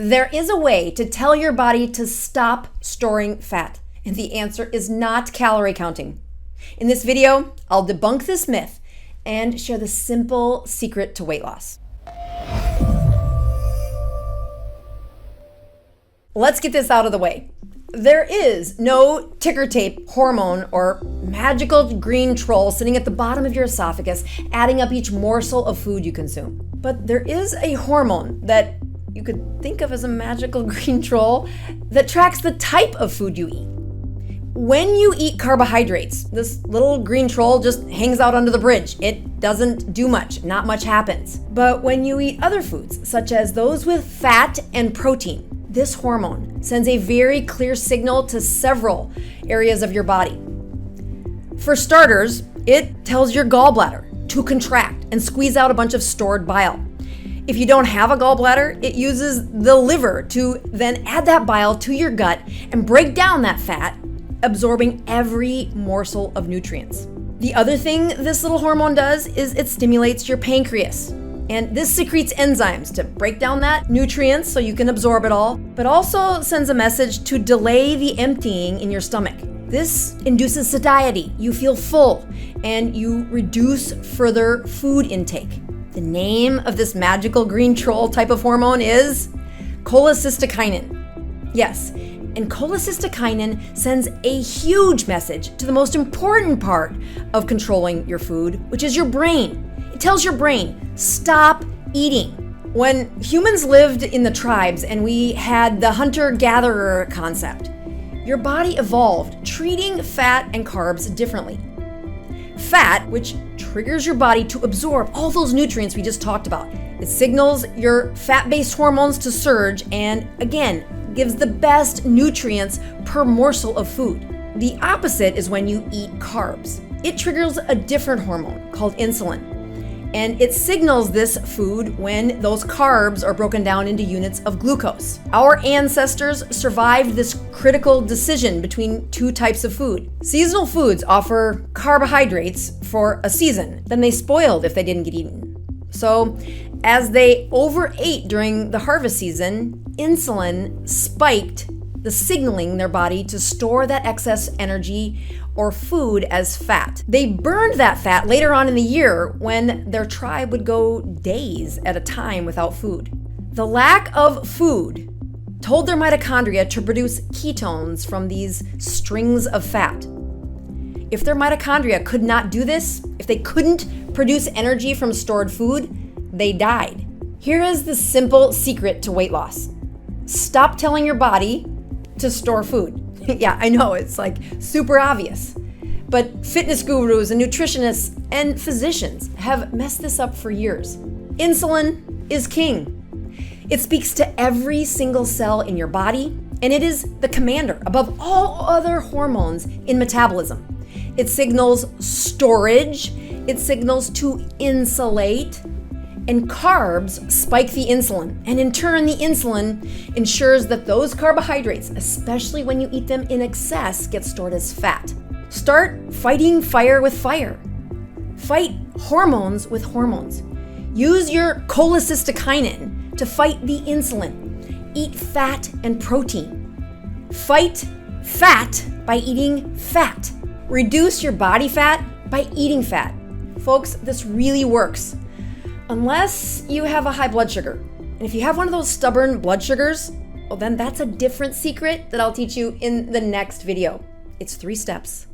There is a way to tell your body to stop storing fat, and the answer is not calorie counting. In this video, I'll debunk this myth and share the simple secret to weight loss. Let's get this out of the way. There is no ticker tape hormone or magical green troll sitting at the bottom of your esophagus, adding up each morsel of food you consume. But there is a hormone that you could think of as a magical green troll that tracks the type of food you eat. When you eat carbohydrates, this little green troll just hangs out under the bridge. It doesn't do much, not much happens. But when you eat other foods, such as those with fat and protein, this hormone sends a very clear signal to several areas of your body. For starters, it tells your gallbladder to contract and squeeze out a bunch of stored bile. If you don't have a gallbladder, it uses the liver to then add that bile to your gut and break down that fat, absorbing every morsel of nutrients. The other thing this little hormone does is it stimulates your pancreas. And this secretes enzymes to break down that nutrients so you can absorb it all, but also sends a message to delay the emptying in your stomach. This induces satiety. You feel full and you reduce further food intake. The name of this magical green troll type of hormone is cholecystokinin. Yes, and cholecystokinin sends a huge message to the most important part of controlling your food, which is your brain. It tells your brain, stop eating. When humans lived in the tribes and we had the hunter-gatherer concept, your body evolved treating fat and carbs differently. Fat, which triggers your body to absorb all those nutrients we just talked about. It signals your fat-based hormones to surge and, again, gives the best nutrients per morsel of food. The opposite is when you eat carbs. It triggers a different hormone called insulin. And it signals this food when those carbs are broken down into units of glucose. Our ancestors survived this critical decision between two types of food. Seasonal foods offer carbohydrates for a season, then they spoiled if they didn't get eaten. So, as they overate during the harvest season, insulin spiked the signaling in their body to store that excess energy or food as fat. They burned that fat later on in the year when their tribe would go days at a time without food. The lack of food told their mitochondria to produce ketones from these strings of fat. If their mitochondria could not do this, if they couldn't produce energy from stored food, they died. Here is the simple secret to weight loss. Stop telling your body to store food. Yeah, I know, it's like super obvious. But fitness gurus and nutritionists and physicians have messed this up for years. Insulin is king. It speaks to every single cell in your body, and it is the commander above all other hormones in metabolism. It signals storage, it signals to insulate, and carbs spike the insulin, and in turn the insulin ensures that those carbohydrates, especially when you eat them in excess, get stored as fat. Start fighting fire with fire. Fight hormones with hormones. Use your cholecystokinin to fight the insulin. Eat fat and protein. Fight fat by eating fat. Reduce your body fat by eating fat. Folks, this really works. Unless you have a high blood sugar. And if you have one of those stubborn blood sugars, well then that's a different secret that I'll teach you in the next video. It's 3 steps.